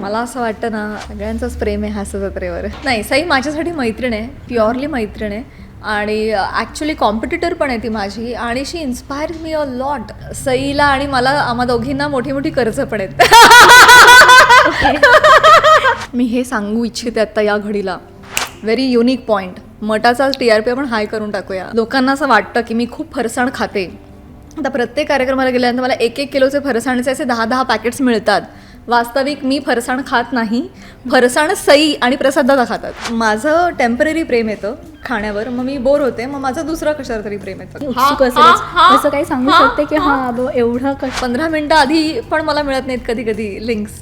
मला असं वाटतं ना, सगळ्यांचंच प्रेम आहे हास्य जत्रेवर. नाही, सई माझ्यासाठी मैत्रीण आहे, प्युअरली मैत्रीण आहे आणि ॲक्च्युली कॉम्पिटिटर पण आहे ती माझी आणि शी inspire me a lot. Saila आणि मला, आम्हा दोघींना मोठी मोठी कर्ज पण आहेत. मी हे सांगू इच्छिते आत्ता या घडीला, व्हेरी युनिक पॉईंट. मटाचा TRP आपण हाय करून टाकूया. लोकांना असं वाटतं की मी खूप फरसाण खाते. आता प्रत्येक कार्यक्रमाला गेल्यानंतर मला 1-1 किलोचे फरसाणचे असे 10-10 पॅकेट्स मिळतात. वास्तविक मी फरसाण खात नाही, फरसाण सई आणि प्रसाद दादा खातात. माझं टेम्पररी प्रेम येतं खाण्यावर, मग मी बोर होते, मग माझं दुसरं कशावर तरी प्रेम येतं. असं काही सांगू शकते की हां एवढं 15 मिनटं आधी पण मला मिळत नाहीत कधी कधी लिंक्स.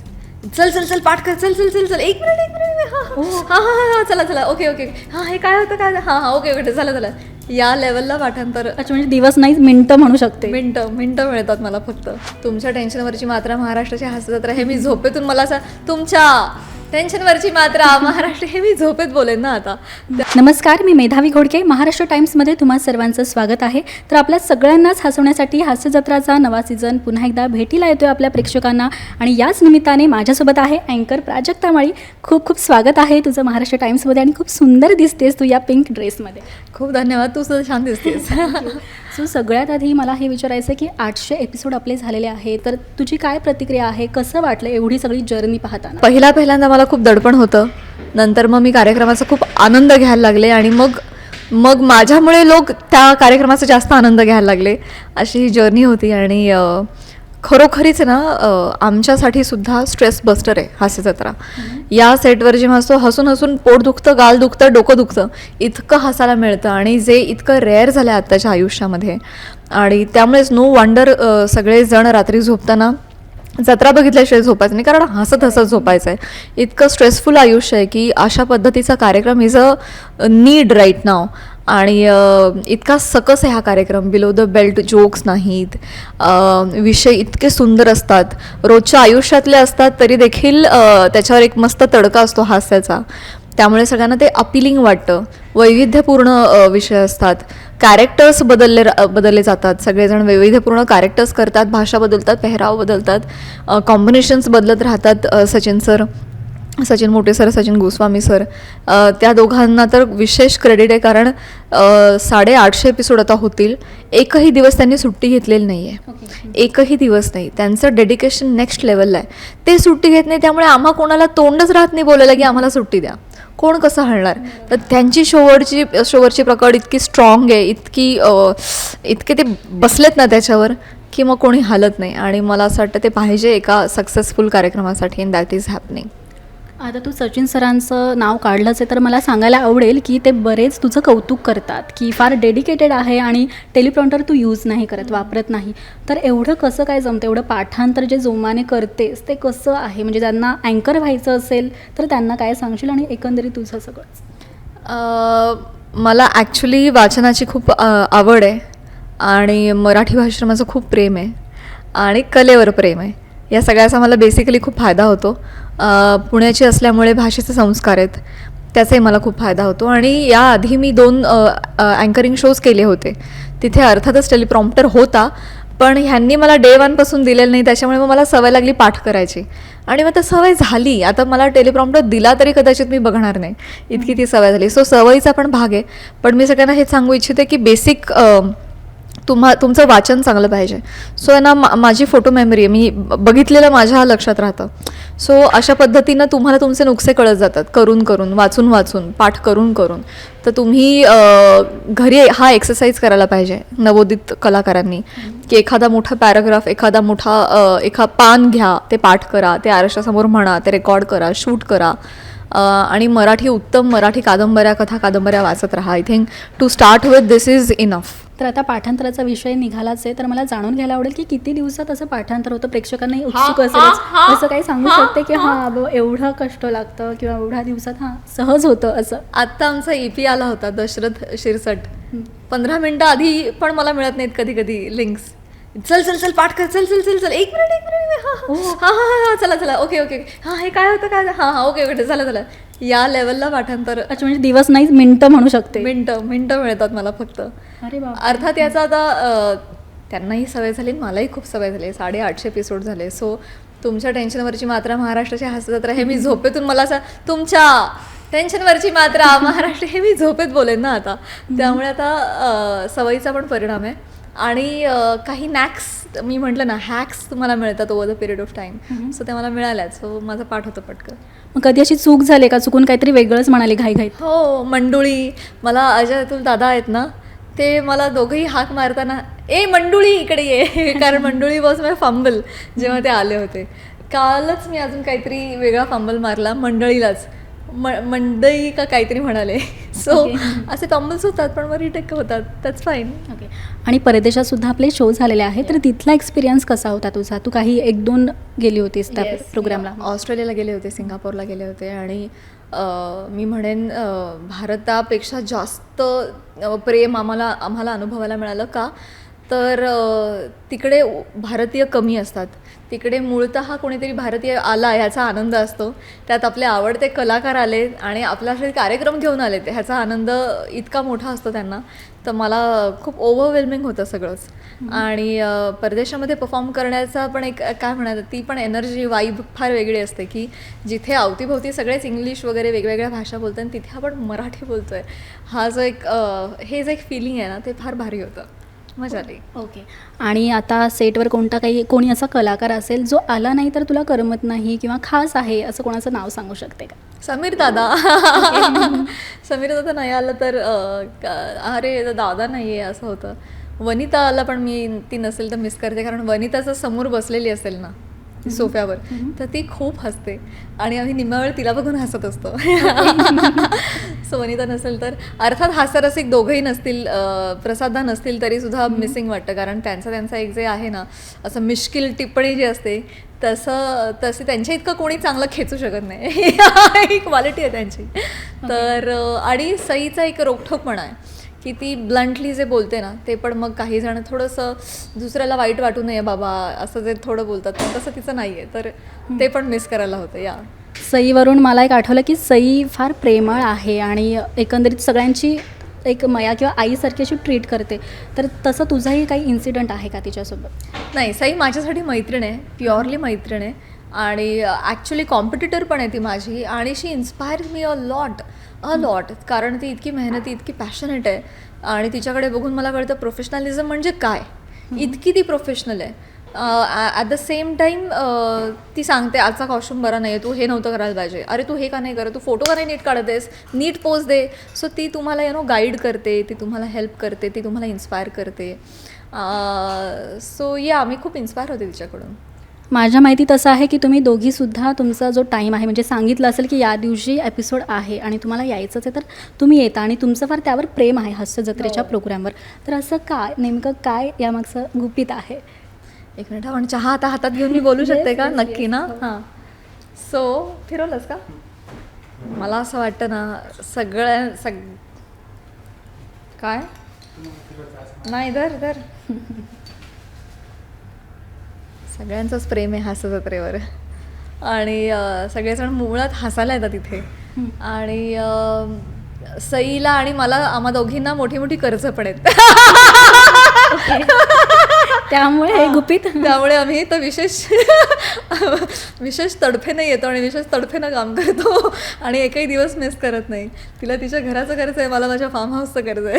चल चल चल पाठ कर, चल चल चल चल 1 मिनिट हां हां हां चला चला ओके ओके हां हे काय होतं काय हां हां ओके ओके चला चला या लेवलला पाठांतर. अच्छा, म्हणजे दिवस नाही मिनिटं म्हणू शकते. मिनटं मिळतात मला फक्त. तुमच्या टेन्शनवरची मात्रा महाराष्ट्राची हास्य जत्रा हे मी झोपेतून, मला असं तुमच्या टेन्शनवरची मात्रा महाराष्ट्र हे मी झोपेत बोलेन ना आता. नमस्कार, मी मेधावी घोडके. महाराष्ट्र टाइम्समध्ये तुम्हा सर्वांचं स्वागत आहे. तर आपल्या सगळ्यांनाच हसवण्यासाठी हास्य जत्राचा नवा सीझन पुन्हा एकदा भेटीला येतोय आपल्या प्रेक्षकांना आणि याच निमित्ताने माझ्यासोबत आहे अँकर प्राजक्ता माळी. खूप खूप स्वागत आहे तुझं महाराष्ट्र टाइम्समध्ये आणि खूप सुंदर दिसतेस तू या पिंक ड्रेसमध्ये. खूप धन्यवाद, तू सुद्धा छान दिसतेस. सो सगळ्यात आधी मला हे विचारायचं की 800 एपिसोड आपले झालेले आहे, तर तुझी काय प्रतिक्रिया आहे? कसं वाटलं एवढी सगळी जर्नी पाहताना? पहिल्यांदा मला खूप दडपण होतं, नंतर मग मी कार्यक्रमाचा खूप आनंद घ्यायला लागले आणि मग माझ्यामुळे लोक त्या कार्यक्रमाचा जास्त आनंद घ्यायला लागले. अशी ही जर्नी होती आणि खरोखरीच ना आमच्यासाठी सुद्धा स्ट्रेस बस्टर आहे हास्य जत्रा. या सेटवर जेव्हा असतो हसून हसून पोट दुखतं, गाल दुखतं, डोकं दुखतं, इतकं हसायला मिळतं आणि जे इतकं रेअर झालं आहे आत्ताच्या आयुष्यामध्ये. आणि त्यामुळेच नो वंडर सगळेजण रात्री झोपताना जत्रा बघितल्याशिवाय झोपायचं नाही, कारण हसत हसत झोपायचं आहे. इतकं स्ट्रेसफुल आयुष्य आहे की अशा पद्धतीचा कार्यक्रम इज अ नीड राईट नाव. आणि इतका सकस आहे हा कार्यक्रम. बिलो द बेल्ट जोक्स नाहीत, विषय इतके सुंदर असतात, रोजच्या आयुष्यातले असतात तरी देखील त्याच्यावर एक मस्त तडका असतो हास्याचा. त्यामुळे सगळ्यांना ते अपिलिंग वाटतं. वैविध्यपूर्ण विषय असतात, कॅरेक्टर्स बदलले जातात, सगळेजण वैविध्यपूर्ण कॅरेक्टर्स करतात, भाषा बदलतात, पेहराव बदलतात, कॉम्बिनेशन्स बदलत राहतात. सचिन मोटे सर, सचिन गोस्वामी सर, त्या दोघांना तर विशेष क्रेडिट आहे, कारण 850 एपिसोड आता होतील. एकही दिवस त्यांनी सुट्टी घेतलेली नाही आहे, एकही दिवस नाही. त्यांचं डेडिकेशन नेक्स्ट लेवलला आहे. ते सुट्टी घेत नाही, त्यामुळे आम्हा कोणाला तोंडच राहत नाही बोलायला की आम्हाला सुट्टी द्या. कोण कसं हलणार? तर त्यांची शोवरची प्रकड इतकी स्ट्रॉंग आहे, इतके ते बसलेत ना त्याच्यावर की मग कोणी हलत नाही. आणि मला असं वाटतं ते पाहिजे एका सक्सेसफुल कार्यक्रमासाठी, अँड दॅट इज हॅपनिंग. आता तू सचिन सरांचं नाव काढलंच आहे, तर मला सांगायला आवडेल की ते बरेच तुझं कौतुक करतात की फार डेडिकेटेड आहे आणि टेलिप्रॉम्प्टर तू यूज नाही करत, वापरत नाही. तर एवढं कसं काय जमतं? एवढं पाठांतर जे जोमाने करतेस ते कसं आहे? म्हणजे ज्यांना अँकर व्हायचं असेल तर त्यांना काय सांगशील? आणि एकंदरीत तुझं सगळंच. मला ॲक्च्युली वाचनाची खूप आवड आहे आणि मराठी भाषेवर माझं खूप प्रेम आहे आणि कलेवर प्रेम आहे. या सगळ्याचा मला बेसिकली खूप फायदा होतो. पुण्याची असल्यामुळे भाषेचे संस्कार आहेत, त्याचाही मला खूप फायदा होतो. आणि याआधी मी 2 अँकरिंग शोज केले होते, तिथे अर्थातच टेलिप्रॉम्प्टर होता, पण ह्यांनी मला डे 1 पासून दिलेलं नाही. त्याच्यामुळे मग मला सवय लागली पाठ करायची आणि मग तर सवय झाली. आता मला टेलिप्रॉम्प्टर दिला तरी कदाचित मी बघणार नाही, इतकी ती सवय झाली. सो सवयीचा पण भाग आहे. पण मी सगळ्यांना हेच सांगू इच्छिते की बेसिक तुमचं वाचन चांगलं पाहिजे. सो ना माझी फोटो मेमरी आहे, मी बघितलेलं माझ्या लक्षात राहतं. सो अशा पद्धतीनं तुम्हाला तुमचे नुकसे कळत जातात, करून वाचून पाठ करून. तर तुम्ही घरी हा एक्सरसाइज करायला पाहिजे नवोदित कलाकारांनी, की एखादा मोठा पॅराग्राफ, एका पान घ्या, ते पाठ करा, ते आरशासमोर म्हणा, ते रेकॉर्ड करा, शूट करा. आणि उत्तम मराठी कथा कादंबऱ्या वाचत राहा. I think to start with this is enough. तर आता पाठांतराचा विषय निघालाच आहे, तर मला जाणून घ्यायला आवडेल की किती दिवसात असं पाठांतर होतं? प्रेक्षकांनाही उत्सुक असेल, असं काही सांगू शकते की हां एवढं कष्ट लागतं किंवा एवढ्या दिवसात सहज होतं असं? आत्ता आमचा EP आला होता दशरथ शिरसट, 15 मिनटं आधी पण मला मिळत नाहीत कधी कधी लिंक्स. चल चल चल पाठ कर, चल चल चल चल 1 मिनिट हां चला चला ओके ओके हां हे काय होतं काय हां ओके ओके चला चला या लेवलला पाठांतर. अच्छा, म्हणजे दिवस नाही मिनिटं म्हणू शकते. मिनटं मिळतात मला फक्त. अरे बाबा. अर्थात याचा आता त्यांनाही सवय झाली, मलाही खूप सवय झाली. 850 एपिसोड झाले. सो तुमच्या टेन्शनवरची मात्रा महाराष्ट्राची हास्यजत्रा हे मी झोपेतून मला असं तुमच्या टेन्शनवरची मात्रा महाराष्ट्र हे मी झोपेत बोलेन ना आता. त्यामुळे आता सवयीचा पण परिणाम आहे आणि काही नॅक्स मी म्हटलं ना हॅक्स तुम्हाला मिळतात over the period of time. So ते मला मिळाल्याच. सो माझं पाठ होतं पटकन. मग कधी अशी चूक झाली का, चुकून काहीतरी वेगळंच म्हणाली घाईघाईत? हो, मंडुळी. मला अजय अतुल दादा आहेत ना, ते मला दोघंही हाक मारताना ए मंडुळी इकडे ये कारण मंडुळी वॉज माय फंबल जेव्हा ते आले होते. कालच मी अजून काहीतरी वेगळा फंबल मारला मंडळीलाच, मंडई का काहीतरी म्हणाले. सो असे फंबल्स होतात पण मग रिटेक होतात, दॅट्स फाईन. ओके. आणि परदेशात सुद्धा आपले शो झालेले आहेत, तर तिथला एक्सपिरियन्स कसा होता तुझा? तू काही 1-2 गेली होतीस त्या प्रोग्रामला? ऑस्ट्रेलियाला गेले होते, सिंगापूरला गेले होते आणि मी म्हणेन भारतापेक्षा जास्त प्रेम आम्हाला अनुभवायला मिळालं. का तर तिकडे भारतीय कमी असतात. तिकडे मूळतः कोणीतरी भारतीय आला ह्याचा आनंद असतो. त्यात आपले आवडते कलाकार आले आणि आपल्यासाठी कार्यक्रम घेऊन आले, ह्याचा आनंद इतका मोठा असतो त्यांना. तर मला खूप ओव्हरवेल्मिंग होतं सगळंच. आणि परदेशामध्ये परफॉर्म करण्याचा पण एक काय म्हणायचं, ती पण एनर्जी वाईब फार वेगळी असते की जिथे अवतीभोवती सगळेच इंग्लिश वगैरे वेगवेगळ्या भाषा बोलतात आणि तिथे आपण मराठी बोलतो आहे. हा जो एक हे जे एक फिलिंग आहे ना, ते फार भारी होतं, मजा आली. ओके. आणि आता सेटवर कोणी असा कलाकार असेल जो आला नाही तर तुला करमत नाही किंवा खास आहे असं कोणाचं नाव सांगू शकते का? समीर दादा. समीर दादा नाही आलं तर अरे दादा नाही आहे असं होतं. वनिता आला पण मी ती नसेल तर मिस करते, कारण वनिताचं समोर बसलेली असेल ना सोफ्यावर तर ती खूप हसते आणि आम्ही निम्मा वेळ तिला बघून हसत असतो. सो वनिता नसेल तर अर्थात हास्यरसिक दोघंही नसतील, प्रसाददा नसतील तरी सुद्धा मिसिंग वाटतं, कारण त्यांचा एक जे आहे ना असं मिश्किल टिप्पणी जी असते तसे त्यांच्या इतकं कोणी चांगलं खेचू शकत नाही. ही क्वालिटी आहे त्यांची. तर आणि सईचा एक रोखठोकपणा आहे की ती ब्लंटली जे बोलते ना ते पण मग काही जण थोडंसं दुसऱ्याला वाईट वाटू नये बाबा असं जे थोडं बोलतात पण तसं तिचं नाही आहे, तर ते पण मिस करायला होतं. या सईवरून मला एक आठवलं की सई फार प्रेमळ आहे आणि एकंदरीत सगळ्यांची एक मया किंवा आईसारखी अशी ट्रीट करते, तर तसं तुझाही काही इन्सिडेंट आहे का तिच्यासोबत? नाही, सई माझ्यासाठी मैत्रीण आहे, प्युअरली मैत्रीण आहे आणि ॲक्च्युली कॉम्पिटिटर पण आहे ती माझी आणि शी इन्स्पायर्स मी अ लॉट कारण ती इतकी मेहनती, इतकी पॅशनेट आहे आणि तिच्याकडे बघून मला कळतं प्रोफेशनलिझम म्हणजे काय. इतकी ती प्रोफेशनल आहे. ॲट द सेम टाईम ती सांगते आजचा कॉस्ट्यूम बरा नाही आहे, तू हे नव्हतं करायला पाहिजे, अरे तू हे का नाही करत, तू फोटो का नाही नीट काढत आहेस, नीट पोज दे. सो ती तुम्हाला गाईड करते, ती तुम्हाला हेल्प करते, ती तुम्हाला इन्स्पायर करते. सो मी खूप इन्स्पायर होते तिच्याकडून. माझ्या माहितीत असं आहे की तुम्ही दोघीसुद्धा तुमचा जो टाईम आहे म्हणजे सांगितलं असेल की या दिवशी एपिसोड आहे आणि तुम्हाला यायचंच आहे तर तुम्ही येता आणि तुमचं फार त्यावर प्रेम आहे हास्य जत्रेच्या प्रोग्रामवर. तर असं काय नेमकं काय यामागचं गुपित आहे? एक मिनिट, पण चहा आता हातात घेऊन मी बोलू शकते का? नक्की ना. हां. सो फिरवलंस का? मला असं वाटतं ना काय नाही धर सगळ्यांचंच प्रेम आहे हास्य जत्रेवर आणि सगळेजण मुळात हसायला येतात तिथे. आणि सईला आणि मला आम्हा दोघींना मोठी मोठी कर्ज पण आहेत. त्यामुळे हे गुपित. त्यामुळे आम्ही तर विशेष तडफेनं येतो आणि विशेष तडफेनं काम करतो आणि एकही दिवस मिस करत नाही. तिला तिच्या घराचं कर्ज आहे, मला माझ्या फार्म हाऊसचं कर्ज आहे.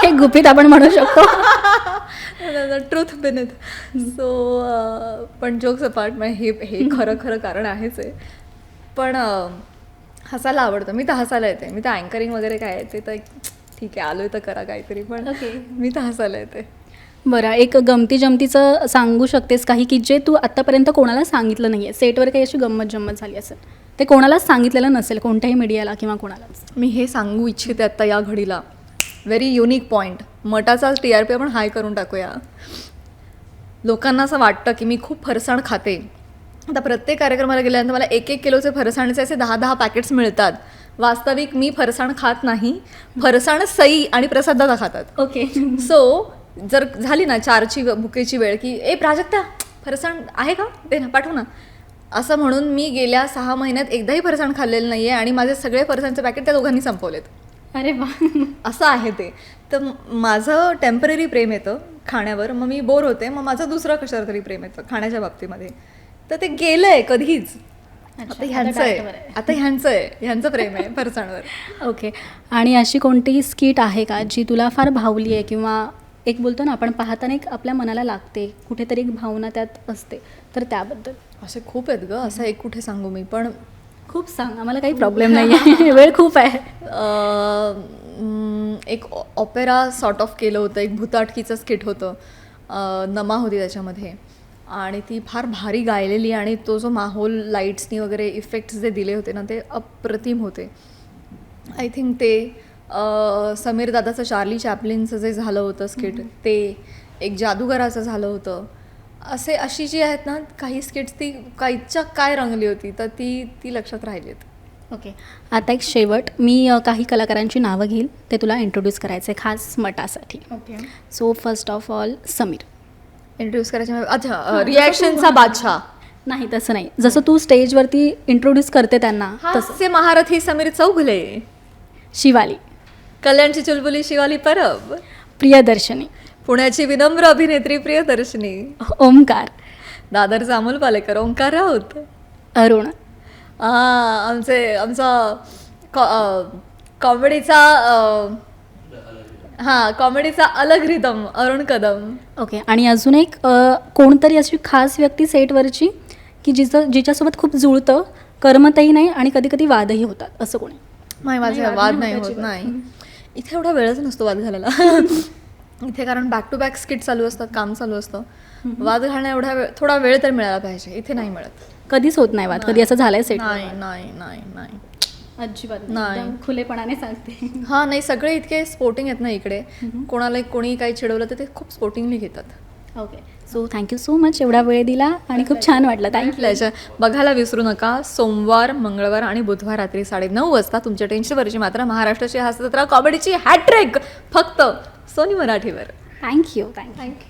हे गुपित आपण म्हणू शकतो. Truth beneath. सो पण जोक्स अपार्ट, हे खरं कारण आहेच आहे. पण हसायला आवडतं. मी तर हसायला येते. मी तर अँकरिंग वगैरे काय येते तर ठीक आहे, आलोय तर करा काहीतरी, पण मी तर हसायला येते. बरं, एक गमतीजमतीचं सांगू शकतेस काही की जे तू आत्तापर्यंत कोणाला सांगितलं नाही आहे? सेटवर काही अशी गंमत झाली असेल ते कोणालाच सांगितलेलं नसेल, कोणत्याही मीडियाला किंवा कोणालाच? मी हे सांगू इच्छिते आत्ता या घडीला, व्हेरी युनिक पॉईंट. मटाचा TRP आपण हाय करून टाकूया. लोकांना असं वाटतं की मी खूप फरसाण खाते. आता प्रत्येक कार्यक्रमाला गेल्यानंतर मला 1-1 किलोचे फरसाणचे असे 10-10 पॅकेट्स मिळतात. वास्तविक मी फरसाण खात नाही, फरसाण सई आणि प्रसाददादा खातात. ओके. सो जर झाली ना 4ची भुकेची वेळ की ए प्राजक्ता फरसाण आहे का, दे ना, पाठव ना, असं म्हणून मी गेल्या 6 महिन्यात एकदाही फरसाण खाल्लेलं नाही आहे आणि माझे सगळे फरसाणचे पॅकेट त्या दोघांनी संपवलेत. अरे वा. असं आहे ते. तर माझं टेम्पररी प्रेम येतं खाण्यावर, मग मी बोर होते, मग माझं दुसरं कशावर तरी प्रेम येतं खाण्याच्या बाबतीमध्ये तर ते गेलंय कधीच. अच्छा, आता ह्यांचं आहे, डाएटवर आहे. आता ह्यांचं प्रेम आहे फरसाणवर. ओके. आणि अशी कोणती स्किट आहे का जी तुला फार भावली आहे, किंवा एक बोलतो ना आपण पाहताना एक आपल्या मनाला लागते, कुठेतरी एक भावना त्यात असते, तर त्याबद्दल असे खूप आहेत ग, असं एक कुठे सांगू मी, पण खूप सांग, आम्हाला काही प्रॉब्लेम नाही आहे. वेळ खूप आहे. एक ऑपेरा सॉर्ट ऑफ केलं होतं, एक भूताटकीचं स्किट होतं, नमा होती त्याच्यामध्ये, आणि ती फार भारी गायलेली, आणि तो जो माहोल लाईट्सनी वगैरे इफेक्ट्स जे दिले होते ना ते अप्रतिम होते. आय थिंक ते समीर दादाचं चार्ली चॅपलिनचं जे झालं होतं स्किट, ते एक जादूगराचं झालं होतं. अशी जी आहेत ना काही स्किट्स, ती काहीच्या काय रंगली होती, तर ती लक्षात राहिली आहेत. ओके. आता एक शेवट, मी काही कलाकारांची नावं घेईल, ते तुला इंट्रोड्यूस करायचे खास मटासाठी. Okay. So first of all Sameer. Introduce करायचे, अच्छा, रिॲक्शनचा बादशाह. नाही तसं नाही, जसं तू स्टेजवरती इंट्रोड्यूस करते त्यांना तसं. हास्य महारथी समीर चौगुले. शिवाली. कल्याणची चुलबुली शिवाली परब. प्रियदर्शनी. पुण्याची विनम्र अभिनेत्री प्रियदर्शनी. ओमकार. दादरचा अमोल पालेकर ओंकार राऊत. अरुण. आमचा कॉमेडीचा कॉमेडीचा अलग रिदम अरुण कदम. ओके. आणि अजून एक कोणतरी अशी खास व्यक्ती सेटवरची की जिच्यासोबत खूप जुळतं, करमतही नाही आणि कधी कधी वादही होतात, असं कोणी? नाही, माझे नाही, वाद वाद नाही नाही होत. होत नाही, इथे एवढा वेळच नसतो वाद घालायला. इथे कारण बॅक टू बॅक स्किट चालू असतात, काम चालू असतं. वाद घालण्या एवढा थोडा वेळ तर मिळाला पाहिजे, इथे नाही मिळत. कधीच होत नाही वाद, कधी असं झालंय सेट? नाही नाही नाही नाही अजिबात नाही. एकदम खुलेपणाने सांगते. हां, नाही, सगळे इतके स्पोर्टिंग आहेत ना इकडे. कोणाला कोणी काही चिडवलं तर ते खूप स्पोर्टिंगली घेतात. Okay. So thank you so much, एवढा वेळ दिला आणि खूप छान वाटलं. थँक्यू. प्लेजर. बघायला विसरू नका, सोमवार, मंगळवार आणि बुधवार रात्री 9:30 वाजता तुमच्या टेन्शनवरची मात्र महाराष्ट्राची हास्यजत्रा कॉमेडीची हॅट्रिक फक्त सोनी मराठीवर. थँक्यू. थँक्यू.